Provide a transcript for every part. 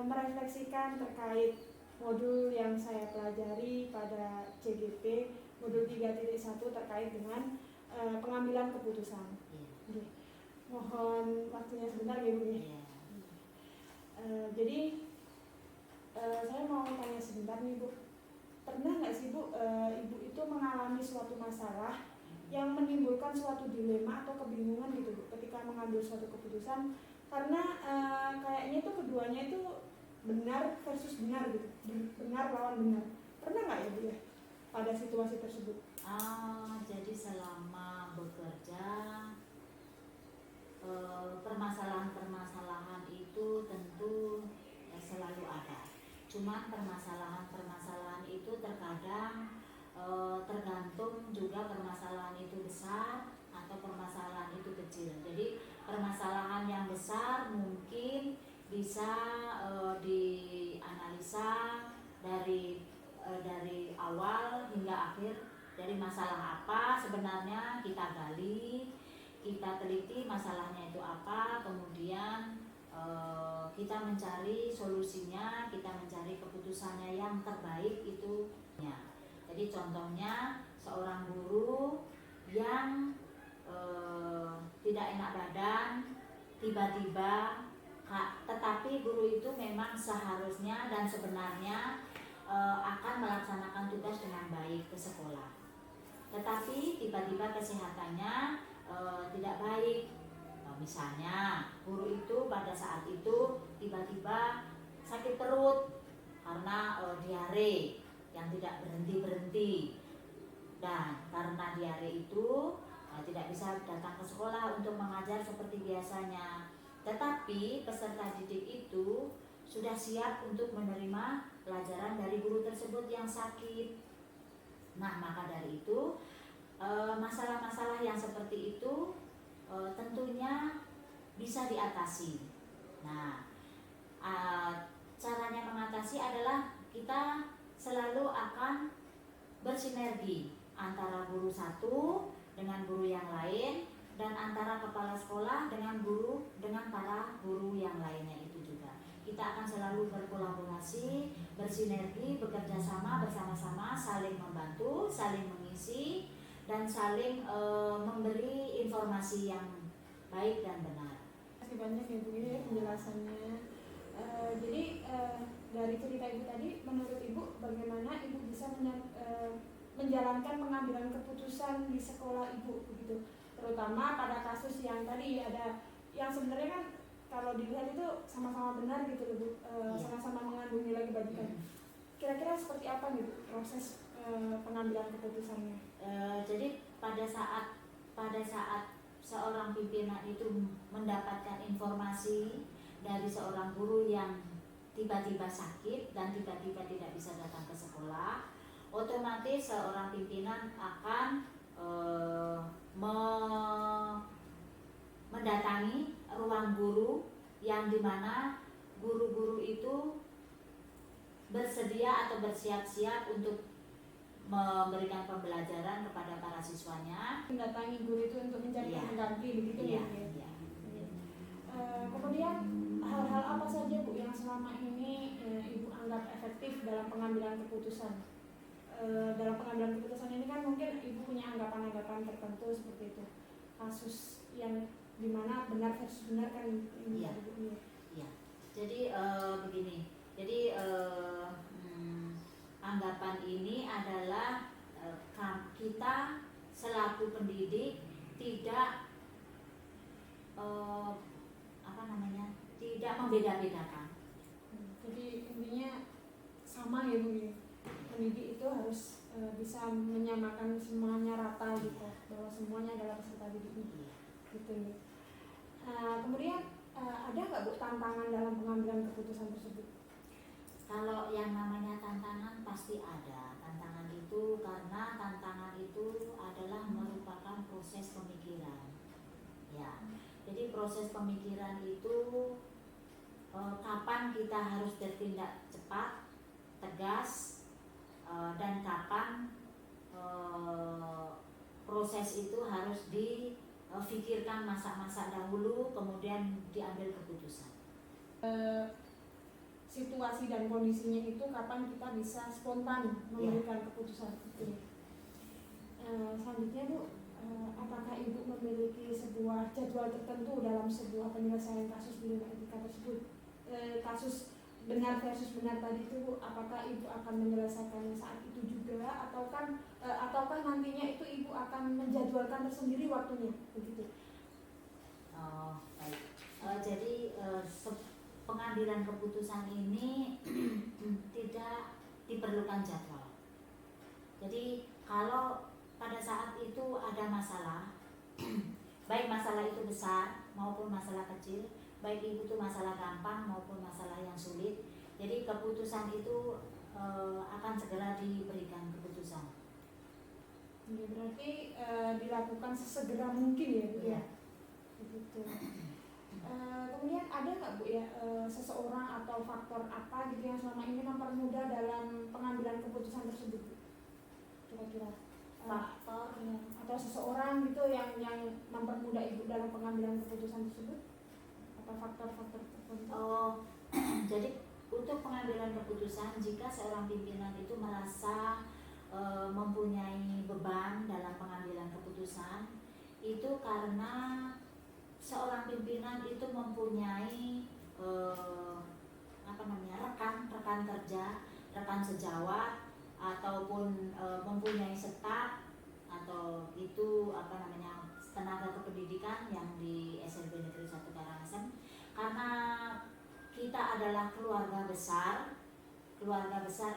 merefleksikan terkait modul yang saya pelajari pada CGP modul 3.1 terkait dengan pengambilan keputusan. Iya. Mohon waktunya sebentar ya Bu. Iya. Jadi saya mau tanya sebentar nih Bu. Pernah nggak sih Bu, Ibu itu mengalami suatu masalah yang menimbulkan suatu dilema atau kebingungan gitu Bu ketika mengambil suatu keputusan, karena kayaknya itu keduanya itu benar versus benar gitu, benar lawan benar. Pernah nggak ya Bu ya pada situasi tersebut? Jadi selama bekerja permasalahan-permasalahan itu tentu selalu ada. Cuman permasalahan-permasalahan itu terkadang tergantung juga permasalahan itu besar atau permasalahan itu kecil. Jadi permasalahan yang besar mungkin bisa dianalisa dari awal hingga akhir, dari masalah apa sebenarnya kita gali, kita teliti masalahnya itu apa, kemudian kita mencari solusinya, kita mencari keputusannya yang terbaik itu. Jadi contohnya seorang guru yang tidak enak badan tiba-tiba, tetapi guru itu memang seharusnya dan sebenarnya akan melaksanakan tugas dengan baik ke sekolah, tetapi tiba-tiba kesehatannya tidak baik. Misalnya guru itu pada saat itu tiba-tiba sakit perut karena diare yang tidak berhenti-berhenti, dan karena diare itu tidak bisa datang ke sekolah untuk mengajar seperti biasanya. Tetapi peserta didik itu sudah siap untuk menerima pelajaran dari guru tersebut yang sakit. Nah, maka dari itu masalah-masalah yang seperti itu tentunya bisa diatasi. Nah, caranya mengatasi adalah kita selalu akan bersinergi antara guru satu dengan guru yang lain, dan antara kepala sekolah dengan para guru yang lainnya itu juga. Kita akan selalu berkolaborasi, bersinergi, bekerja sama bersama-sama, saling membantu, saling mengisi, dan saling memberi informasi yang baik dan benar. Terima kasih banyak ya Bu ya penjelasannya. Jadi dari cerita Ibu tadi, menurut Ibu bagaimana Ibu bisa menjalankan pengambilan keputusan di sekolah Ibu begitu, terutama pada kasus yang tadi ada yang sebenarnya kan kalau dilihat itu sama-sama benar gitu Bu, sama-sama mengandung nilai kebajikan. Kira-kira seperti apa nih Bu proses pengambilan keputusannya? Jadi pada saat seorang pimpinan itu mendapatkan informasi dari seorang guru yang tiba-tiba sakit dan tiba-tiba tidak bisa datang ke sekolah, otomatis seorang pimpinan akan mendatangi ruang guru yang dimana guru-guru itu bersedia atau bersiap-siap untuk memberikan pembelajaran kepada para siswanya. Mendatangi guru itu untuk mencari pengganti begitu ya? Kemudian hal-hal apa saja Bu yang selama ini Ibu anggap efektif dalam pengambilan keputusan? Dalam pengambilan keputusan ini kan mungkin Ibu punya anggapan-anggapan tertentu seperti itu. Kasus yang dimana benar versus benar kan ini. Iya. Jadi begini. Jadi anggapan ini adalah kita selaku pendidik tidak tidak membeda-bedakan. Jadi intinya sama ya Bu ya. Pendidik itu harus bisa menyamakan semuanya rata gitu, bahwa semuanya adalah peserta didik gitu ya. Kemudian ada nggak Bu tantangan dalam pengambilan keputusan tersebut? Kalau yang namanya tantangan pasti ada. Tantangan itu karena tantangan itu adalah merupakan proses pemikiran. Ya. Jadi proses pemikiran itu kapan kita harus bertindak cepat, tegas, dan kapan proses itu harus difikirkan masa-masa dahulu kemudian diambil keputusan. situasi dan kondisinya itu kapan kita bisa spontan memberikan keputusan itu. Selanjutnya Bu, apakah Ibu memiliki sebuah jadwal tertentu dalam sebuah penyelesaian kasus di dunia etika tersebut? Kasus benar versus benar tadi itu Bu, apakah Ibu akan menyelesaikannya saat itu juga ataukah nantinya itu Ibu akan menjadwalkan tersendiri waktunya begitu? Oh, baik. Jadi pengambilan keputusan ini tidak diperlukan jadwal. Jadi kalau pada saat itu ada masalah, baik masalah itu besar maupun masalah kecil, baik itu masalah gampang maupun masalah yang sulit, jadi keputusan itu akan segera diberikan keputusan. Ya, berarti dilakukan sesegera mungkin ya Bu ya? Begitu. Kemudian ada nggak Bu ya seseorang atau faktor apa gitu yang selama ini mempermudah dalam pengambilan keputusan tersebut Bu? Kira-kira faktor atau seseorang gitu yang mempermudah Ibu dalam pengambilan keputusan tersebut, atau faktor-faktor tertentu? Oh, jadi untuk pengambilan keputusan, jika seorang pimpinan itu merasa mempunyai beban dalam pengambilan keputusan, itu karena seorang pimpinan itu mempunyai rekan kerja, rekan sejawat, ataupun mempunyai staf atau itu tenaga kependidikan yang di SLB Negeri 1 Karangasem. Karena kita adalah keluarga besar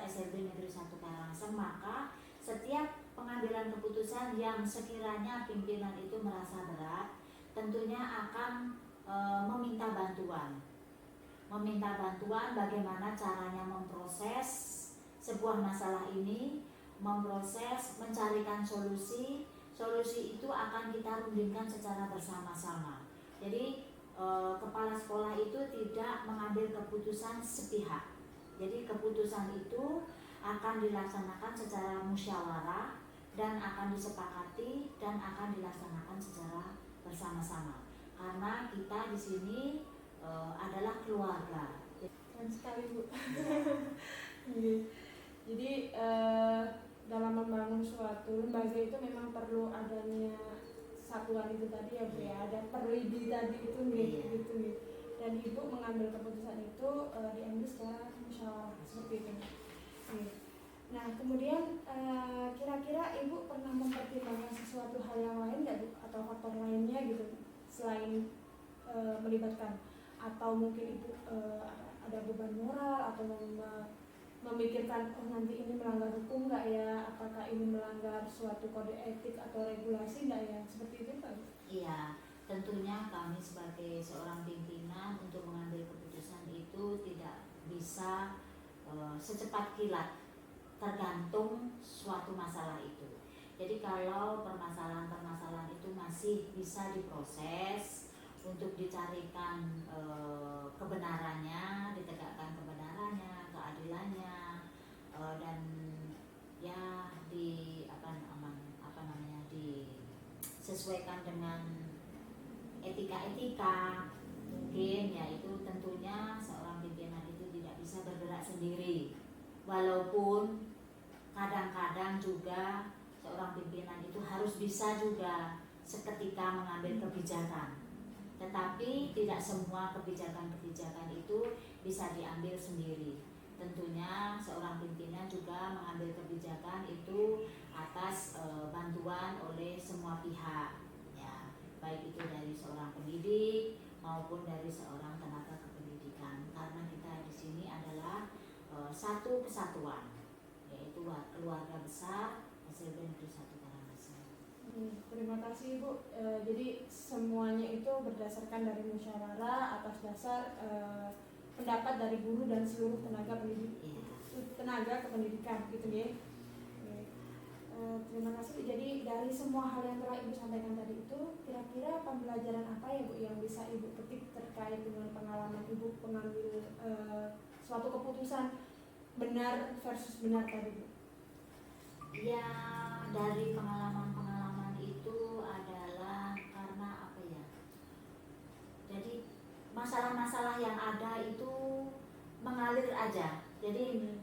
SLB Negeri 1 Karangasem, maka setiap pengambilan keputusan yang sekiranya pimpinan itu merasa berat, tentunya akan meminta bantuan bagaimana caranya memproses sebuah masalah ini, mencarikan solusi itu akan kita rundingkan secara bersama-sama. Jadi kepala sekolah itu tidak mengambil keputusan sepihak. Jadi keputusan itu akan dilaksanakan secara musyawarah dan akan disepakati dan akan dilaksanakan secara bersama-sama. Karena kita di sini adalah keluarga. Keren sekali Bu. Jadi dalam membangun suatu lembaga itu memang perlu adanya satuan itu tadi ya Bu ya, ada perlidi tadi itu gitu. Dan Ibu mengambil keputusan itu diambil secara musyawarah seperti itu. Nah kemudian kira-kira Ibu pernah mempertimbangkan sesuatu hal yang lain nggak Bu, atau faktor lainnya gitu selain melibatkan, atau mungkin Ibu ada beban moral atau memikirkan nanti ini melanggar hukum nggak ya, apakah ini melanggar suatu kode etik atau regulasi nggak ya, seperti itu Pak? Iya, tentunya kami sebagai seorang pimpinan untuk mengambil keputusan itu tidak bisa secepat kilat, tergantung suatu masalah itu. Jadi kalau permasalahan itu masih bisa diproses untuk dicarikan kebenarannya, ditegakkan kebenarannya, keadilannya, dan ya disesuaikan dengan etika mungkin ya, itu tentunya seorang pimpinan itu tidak bisa bergerak sendiri, walaupun kadang-kadang juga seorang pimpinan itu harus bisa juga seketika mengambil kebijakan, tetapi tidak semua kebijakan itu bisa diambil sendiri. Tentunya seorang pimpinan juga mengambil kebijakan itu atas bantuan oleh semua pihak ya, baik itu dari seorang pendidik maupun dari seorang tenaga kependidikan, karena kita di sini adalah satu kesatuan, yaitu keluarga besar SLB Negeri 1 Karangasem. Terima kasih Bu. Jadi semuanya itu berdasarkan dari musyawarah atas dasar pendapat dari guru dan seluruh tenaga kependidikan gitu ya. Terima kasih. Jadi dari semua hal yang telah Ibu sampaikan tadi itu, kira-kira pembelajaran apa ya Bu yang bisa Ibu petik terkait dengan pengalaman Ibu pengambil suatu keputusan benar versus benar tadi Bu? Ya, dari pengalaman itu adalah karena apa ya? Jadi masalah-masalah yang ada itu mengalir aja. Jadi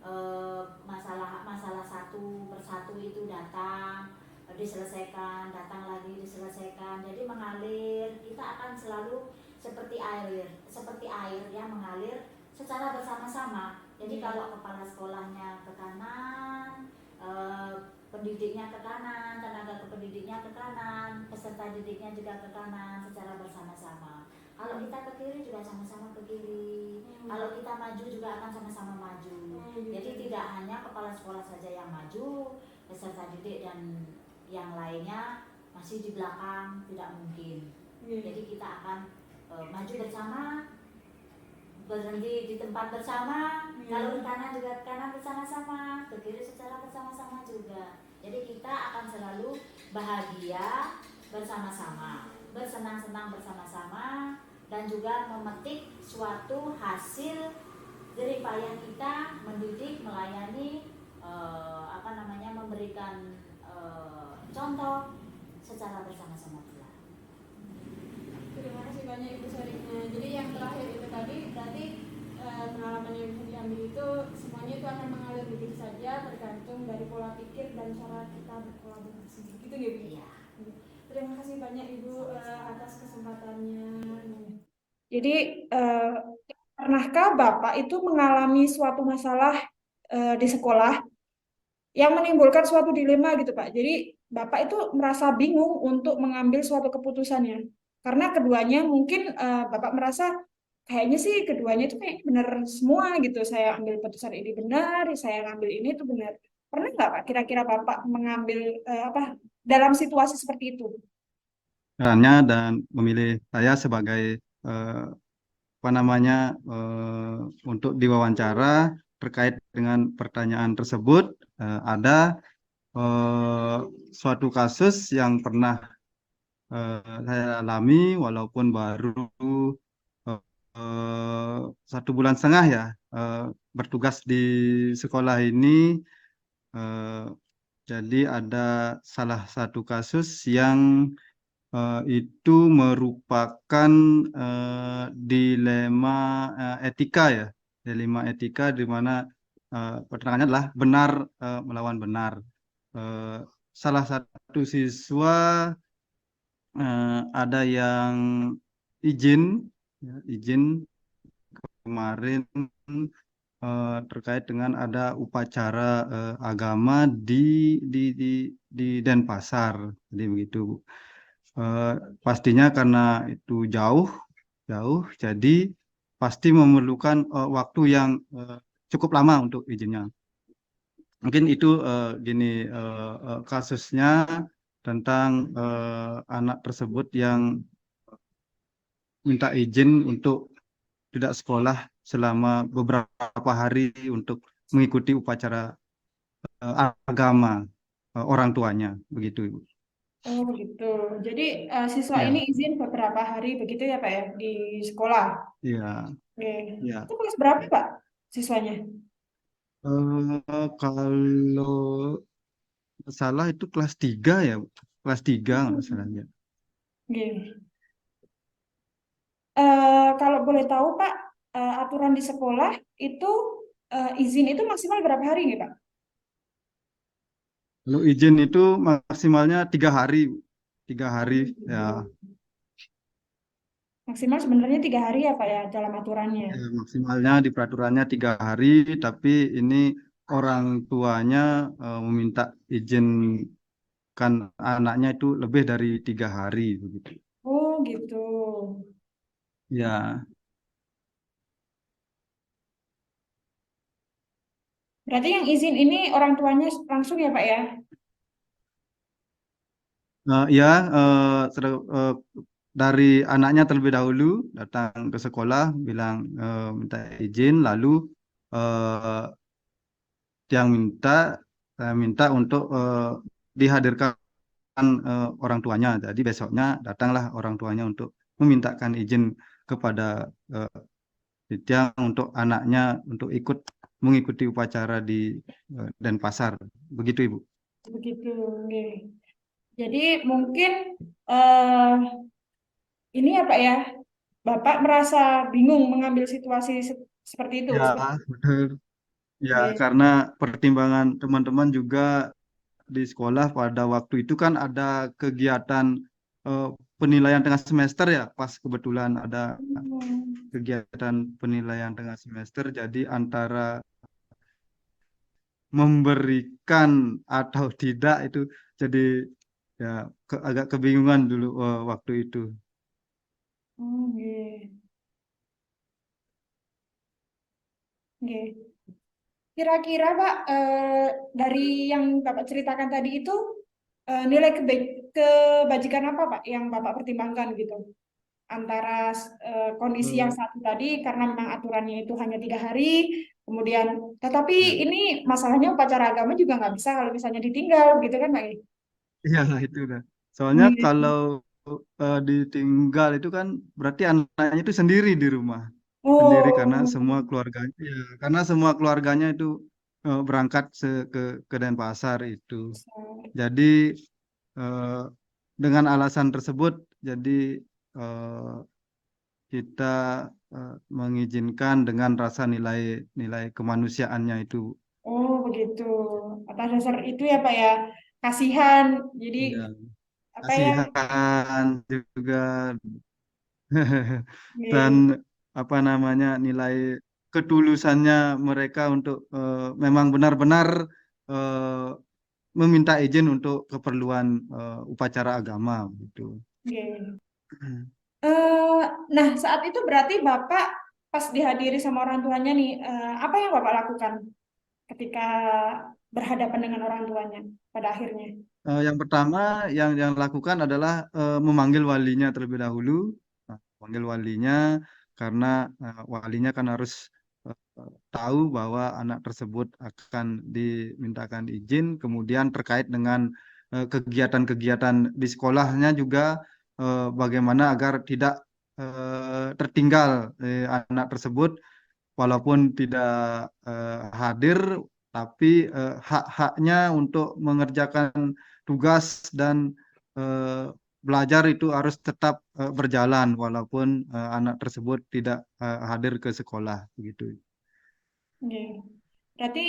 masalah satu persatu itu datang, diselesaikan, datang lagi diselesaikan. Jadi mengalir, kita akan selalu seperti air yang mengalir secara bersama-sama. Jadi kalau kepala sekolahnya ke kanan, pendidiknya ke kanan, tenaga kependidiknya ke kanan, peserta didiknya juga ke kanan secara bersama-sama. Kalau kita ke kiri juga sama-sama ke kiri. Kalau kita maju juga akan sama-sama maju. Jadi tidak hanya kepala sekolah saja yang maju, peserta didik dan yang lainnya masih di belakang, tidak mungkin. Jadi kita akan maju bersama, berhenti di tempat bersama. Kalau di kanan juga ke kanan bersama-sama, ke kiri secara bersama-sama juga. Jadi kita akan selalu bahagia bersama-sama, bersenang-senang bersama-sama, dan juga memetik suatu hasil jerih payah kita mendidik, melayani, memberikan contoh secara bersama-sama pula. Terima kasih banyak Ibu sharingnya. Jadi yang terakhir itu tadi berarti pengalaman yang bisa diambil itu semuanya itu akan mengalir begitu saja, tergantung dari pola pikir dan cara kita berkolaborasi. Gitu ya, Bu? Iya. Terima kasih banyak Ibu atas kesempatannya. Jadi pernahkah Bapak itu mengalami suatu masalah di sekolah yang menimbulkan suatu dilema gitu Pak? Jadi Bapak itu merasa bingung untuk mengambil suatu keputusannya. Karena keduanya mungkin Bapak merasa kayaknya sih keduanya itu kayak benar semua gitu. Saya ambil keputusan ini benar, saya ngambil ini itu benar. Pernah nggak Pak kira-kira Bapak mengambil dalam situasi seperti itu? Dan memilih saya sebagai eh, untuk diwawancara terkait dengan pertanyaan tersebut. Ada suatu kasus yang pernah saya alami, walaupun baru eh, 1,5 bulan ya bertugas di sekolah ini. eh, jadi ada salah satu kasus yang itu merupakan dilema dilema etika di mana pertengahannya adalah benar melawan benar. Salah satu siswa ada yang izin, izin kemarin terkait dengan ada upacara agama di Denpasar, jadi begitu. Pastinya karena itu jauh, jadi pasti memerlukan waktu yang cukup lama untuk izinnya. Mungkin itu kasusnya tentang anak tersebut yang minta izin untuk tidak sekolah selama beberapa hari untuk mengikuti upacara agama orang tuanya, begitu Ibu. Oh gitu. Jadi siswa Ya, ini izin beberapa hari begitu ya Pak ya di sekolah. ya, Oke. ya. Itu kelas berapa Pak siswanya? Kalau salah itu kelas 3 ya, Bu. Kelas 3 nggak salah ya. Oke. Kalau boleh tahu Pak, aturan di sekolah itu izin itu maksimal berapa hari nih Pak? Kalau izin itu maksimalnya 3 hari, Bu. 3 hari ya. Maksimal sebenarnya 3 hari ya Pak ya dalam aturannya. Maksimalnya di peraturannya 3 hari, tapi ini orang tuanya meminta izin kan anaknya itu lebih dari 3 hari begitu. Oh gitu. Ya, Berarti yang izin ini orang tuanya langsung ya Pak ya? ya dari anaknya terlebih dahulu datang ke sekolah bilang minta izin, lalu eh, yang saya minta untuk dihadirkan orang tuanya. Jadi besoknya datanglah orang tuanya untuk memintakan izin kepada Tiang untuk anaknya untuk mengikuti upacara di Denpasar. Begitu Ibu. Begitu. Oke. Jadi mungkin eh ini ya Pak ya, Bapak merasa bingung mengambil situasi Seperti itu. Ya, betul. Ya, Oke. karena pertimbangan teman-teman juga di sekolah pada waktu itu kan ada kegiatan eh, penilaian tengah semester ya, pas kebetulan ada Hmm. kegiatan penilaian tengah semester, jadi antara memberikan atau tidak itu jadi ya agak kebingungan dulu waktu itu. Oke. Oke. Kira-kira Pak, dari yang Bapak ceritakan tadi itu, nilai kebajikan apa Pak yang Bapak pertimbangkan gitu? Antara kondisi yang Eh, satu tadi karena memang aturannya itu hanya 3 hari, kemudian tetapi ya, ini masalahnya upacara agama juga nggak bisa kalau misalnya ditinggal gitu kan Pak? iya itu dah. Soalnya Hmm. kalau ditinggal itu kan berarti anaknya itu sendiri di rumah. Sendiri karena Oh, semua keluarganya ya, karena semua keluarganya itu berangkat ke Denpasar itu. Jadi eh, dengan alasan tersebut jadi eh, kita mengizinkan dengan rasa nilai kemanusiaannya itu. oh begitu. Atas dasar itu ya Pak ya, kasihan. Jadi Ya, apa ya? kasihan juga dan Oke, apa namanya nilai ketulusannya mereka untuk memang benar-benar eh, meminta izin untuk keperluan upacara agama gitu. oke. Eh, nah, saat itu berarti Bapak pas dihadiri sama orang tuanya nih, apa yang Bapak lakukan ketika berhadapan dengan orang tuanya pada akhirnya? Yang pertama yang lakukan adalah memanggil walinya terlebih dahulu. Nah, panggil walinya karena walinya kan harus tahu bahwa anak tersebut akan dimintakan izin. Kemudian terkait dengan kegiatan-kegiatan di sekolahnya juga bagaimana agar tidak tertinggal anak tersebut walaupun tidak hadir, tapi hak-haknya untuk mengerjakan tugas dan eh, belajar itu harus tetap berjalan walaupun anak tersebut tidak hadir ke sekolah begitu. Oke. Berarti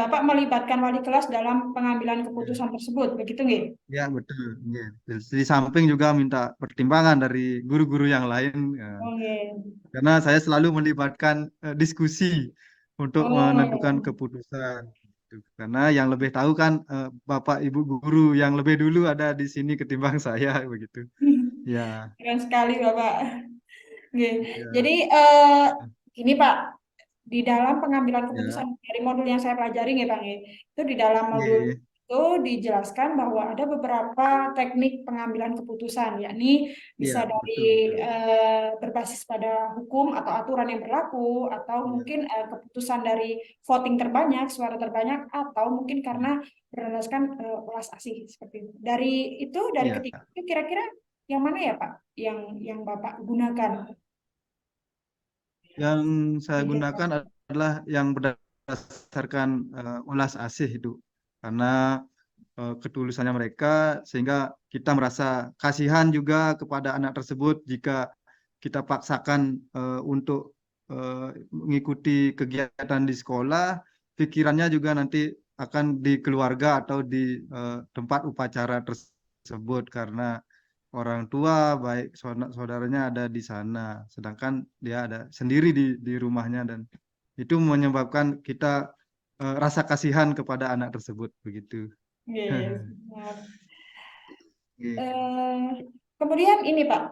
Bapak melibatkan wali kelas dalam pengambilan Ya, keputusan tersebut, begitu nggih? ya betul. Ya. Di samping juga minta pertimbangan dari guru-guru yang lain, Oke. karena saya selalu melibatkan diskusi untuk menentukan Oh, keputusan. Gitu. Karena yang lebih tahu kan Bapak Ibu guru yang lebih dulu ada di sini ketimbang saya begitu. Ya, keren sekali Bapak. Oke. Jadi ya, ini Pak, di dalam pengambilan ya. keputusan dari modul yang saya pelajari nih Bang, ya, itu di dalam modul Iya, itu dijelaskan bahwa ada beberapa teknik pengambilan keputusan, yakni iya, bisa dari betul, betul. berbasis pada hukum atau aturan yang berlaku, atau Iya, mungkin keputusan dari voting terbanyak, suara terbanyak, atau mungkin karena berdasarkan ulas asih seperti itu. Dari iya. ketiga itu kira-kira yang mana ya Pak, yang Bapak gunakan? Yang saya gunakan Iya. adalah yang berdasarkan ulas asih itu. Karena ketulusannya mereka sehingga kita merasa kasihan juga kepada anak tersebut jika kita paksakan untuk mengikuti kegiatan di sekolah, pikirannya juga nanti akan di keluarga atau di tempat upacara tersebut karena orang tua baik saudaranya ada di sana, sedangkan dia ada sendiri di rumahnya dan itu menyebabkan kita rasa kasihan kepada anak tersebut begitu. Iya, iya. Siap. Oke. Eh, kemudian ini Pak,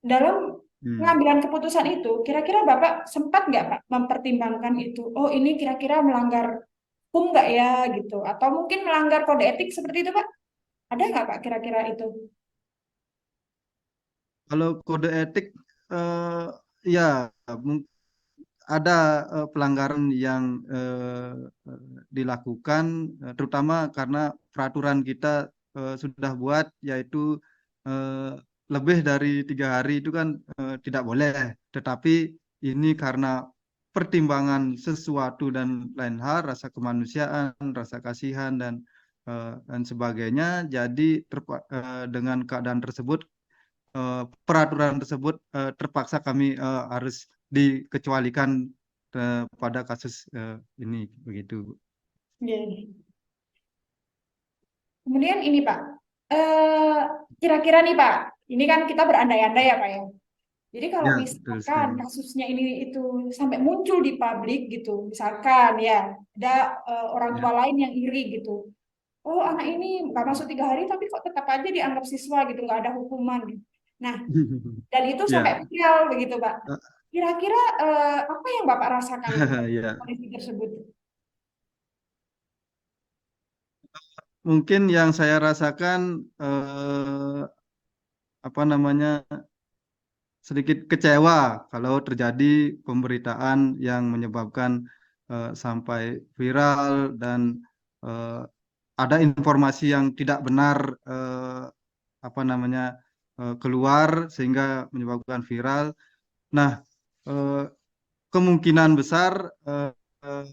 dalam Hmm. pengambilan keputusan itu, kira-kira Bapak sempat nggak Pak mempertimbangkan itu? Oh ini kira-kira melanggar hukum nggak ya gitu? Atau mungkin melanggar kode etik seperti itu Pak? Ada nggak Pak kira-kira itu? Kalau kode etik, eh, ya mung- ada pelanggaran yang dilakukan, terutama karena peraturan kita sudah buat, yaitu eh, lebih dari 3 hari itu kan tidak boleh. Tetapi ini karena pertimbangan sesuatu dan lain hal, rasa kemanusiaan, rasa kasihan dan sebagainya. Jadi dengan keadaan tersebut peraturan tersebut terpaksa kami harus dikecualikan pada kasus ini begitu, Bu. Iya. Kemudian ini Pak, eh, kira-kira nih Pak, ini kan kita berandai-andai ya Pak ya. Jadi kalau Ya, betul misalkan sekali. kasusnya ini itu sampai muncul di publik gitu, misalkan ya ada orang tua Ya. lain yang iri gitu. Oh anak ini nggak masuk 3 hari tapi kok tetap aja dianggap siswa gitu, nggak ada hukuman gitu. Nah dan itu sampai Ya. viral begitu Pak. Kira-kira apa yang Bapak rasakan itu Pak, Ya, kondisi tersebut? mungkin yang saya rasakan apa namanya sedikit kecewa kalau terjadi pemberitaan yang menyebabkan sampai viral dan eh, ada informasi yang tidak benar apa namanya keluar sehingga menyebabkan viral. Nah, eh, kemungkinan besar eh, eh,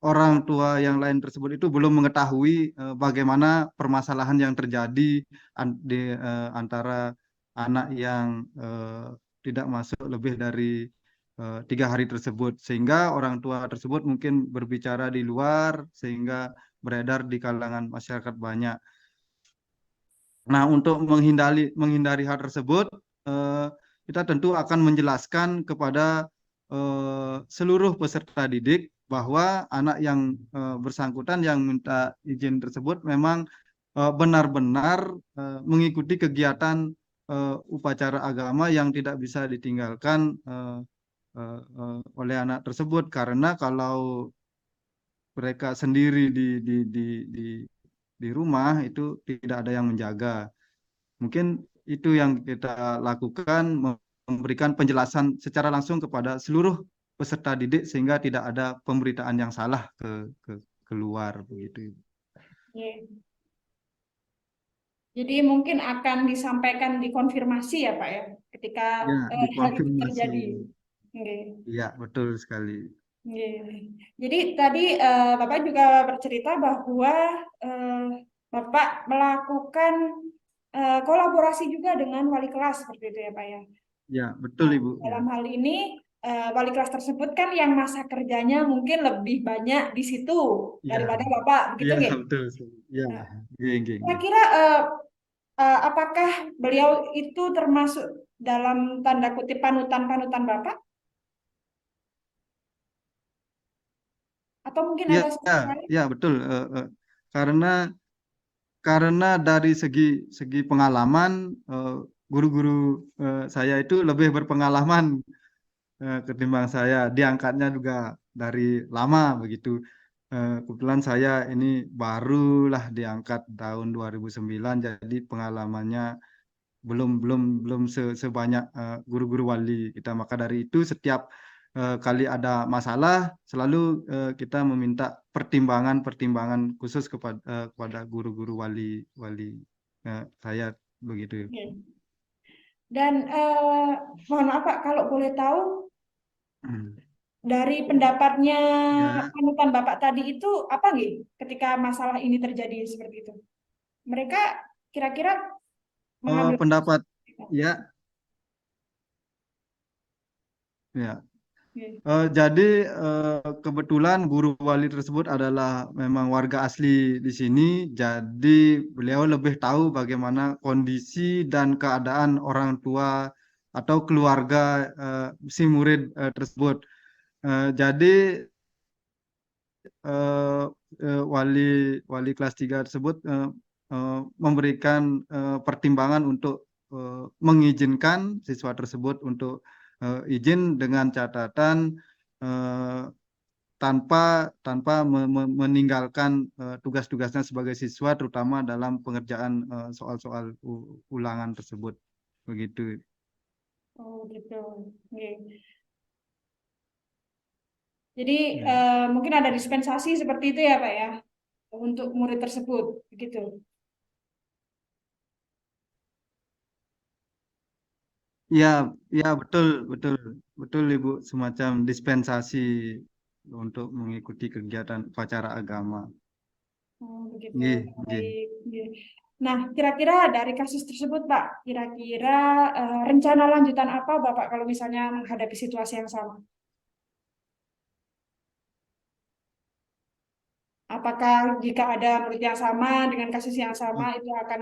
orang tua yang lain tersebut itu belum mengetahui bagaimana permasalahan yang terjadi antara anak yang tidak masuk lebih dari 3 hari tersebut, sehingga orang tua tersebut mungkin berbicara di luar sehingga beredar di kalangan masyarakat banyak. Nah, untuk menghindari hal tersebut, eh, kita tentu akan menjelaskan kepada seluruh peserta didik bahwa anak yang bersangkutan yang minta izin tersebut memang benar-benar mengikuti kegiatan upacara agama yang tidak bisa ditinggalkan oleh anak tersebut, karena kalau mereka sendiri di di rumah itu tidak ada yang menjaga. Mungkin itu yang kita lakukan, memberikan penjelasan secara langsung kepada seluruh peserta didik sehingga tidak ada pemberitaan yang salah ke keluar begitu. Iya. Jadi mungkin akan disampaikan dikonfirmasi ya Pak ya, ketika Ya, hal itu dikonfirmasi. terjadi. Oke. Iya, betul sekali. Oke. Jadi tadi Bapak juga bercerita bahwa eh, Bapak melakukan kolaborasi juga dengan wali kelas seperti itu ya Pak ya. Ya, betul Nah, Ibu. Ya, dalam hal ini wali kelas tersebut kan yang masa kerjanya mungkin lebih banyak di situ ya, daripada Bapak, begitu ya, nggak? betul sekali. Ya, Nah, geng, geng. kira-kira apakah beliau itu termasuk dalam tanda kutip panutan-panutan Bapak? Atau mungkin Ya, ada ya, sisi lain? ya, betul. Karena dari segi segi pengalaman, guru-guru saya itu lebih berpengalaman ketimbang saya. Diangkatnya juga dari lama begitu. Kebetulan saya ini barulah diangkat tahun 2009, jadi pengalamannya belum belum belum sebanyak guru-guru wali kita. Maka dari itu setiap kali ada masalah selalu kita meminta pertimbangan-pertimbangan khusus kepada guru-guru wali wali saya begitu. Oke. Dan mohon maaf Pak, kalau boleh tahu Hmm. dari pendapatnya Ya, panutan Bapak tadi itu apa nih ketika masalah ini terjadi seperti itu? Mereka kira-kira mengambil pendapat posisi. ya, ya. Oke. Jadi kebetulan guru wali tersebut adalah memang warga asli di sini, jadi beliau lebih tahu bagaimana kondisi dan keadaan orang tua atau keluarga si murid tersebut. Jadi eh, wali wali kelas 3 tersebut memberikan pertimbangan untuk mengizinkan siswa tersebut untuk izin dengan catatan eh, tanpa tanpa meninggalkan tugas-tugasnya sebagai siswa, terutama dalam pengerjaan soal-soal ulangan tersebut. Begitu. Oh gitu. Oke. Jadi Ya. mungkin ada dispensasi seperti itu ya Pak ya untuk murid tersebut, gitu. Ya, ya, betul, betul, betul Ibu, semacam dispensasi untuk mengikuti kegiatan upacara agama. Oh, begitu. Nggih, nggih. Baik. Oke. Nah, kira-kira dari kasus tersebut, Pak, kira-kira rencana lanjutan apa Bapak kalau misalnya menghadapi situasi yang sama? Apakah jika ada murid yang sama dengan kasus yang sama itu akan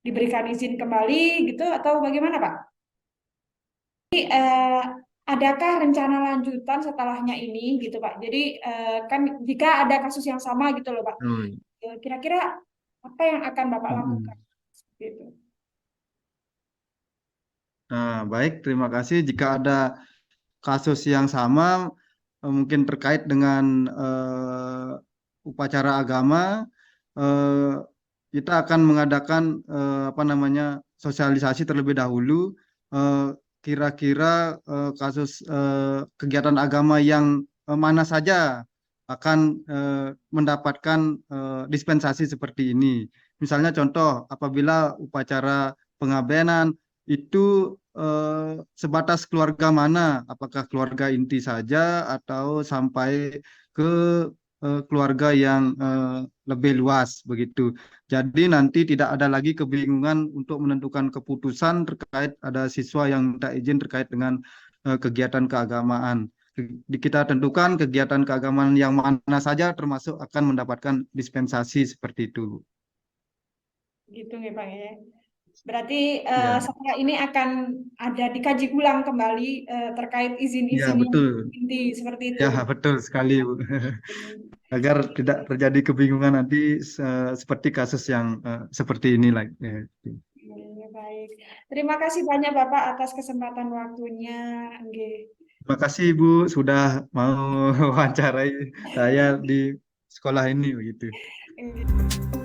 diberikan izin kembali gitu atau bagaimana Pak? Jadi, adakah rencana lanjutan setelahnya ini gitu Pak? Jadi kan jika ada kasus yang sama gitu loh Pak, Oh, iya. kira-kira apa yang akan Bapak lakukan? Mm-mm. Seperti itu. Nah, baik, terima kasih. Jika ada kasus yang sama, mungkin terkait dengan upacara agama, eh, kita akan mengadakan apa namanya sosialisasi terlebih dahulu. eh, Kira-kira kasus kegiatan agama yang mana saja akan mendapatkan dispensasi seperti ini. Misalnya contoh, apabila upacara pengabenan itu sebatas keluarga mana, apakah keluarga inti saja atau sampai ke keluarga yang lebih luas begitu. Jadi nanti tidak ada lagi kebingungan untuk menentukan keputusan terkait ada siswa yang minta izin terkait dengan kegiatan keagamaan. Kita tentukan kegiatan keagamaan yang mana saja termasuk akan mendapatkan dispensasi seperti itu. Gitu ya Pak ya. Berarti Ya, setelah ini akan ada dikaji ulang kembali terkait ya izin-izin yang betul. inti seperti itu. Ya, betul sekali, Bu. Agar tidak terjadi kebingungan nanti seperti kasus yang seperti ini lagi. Ya. Ya, baik. Terima kasih banyak Bapak atas kesempatan waktunya. Nggih. Terima kasih Ibu sudah mau wawancarai saya di sekolah ini begitu. Nggih.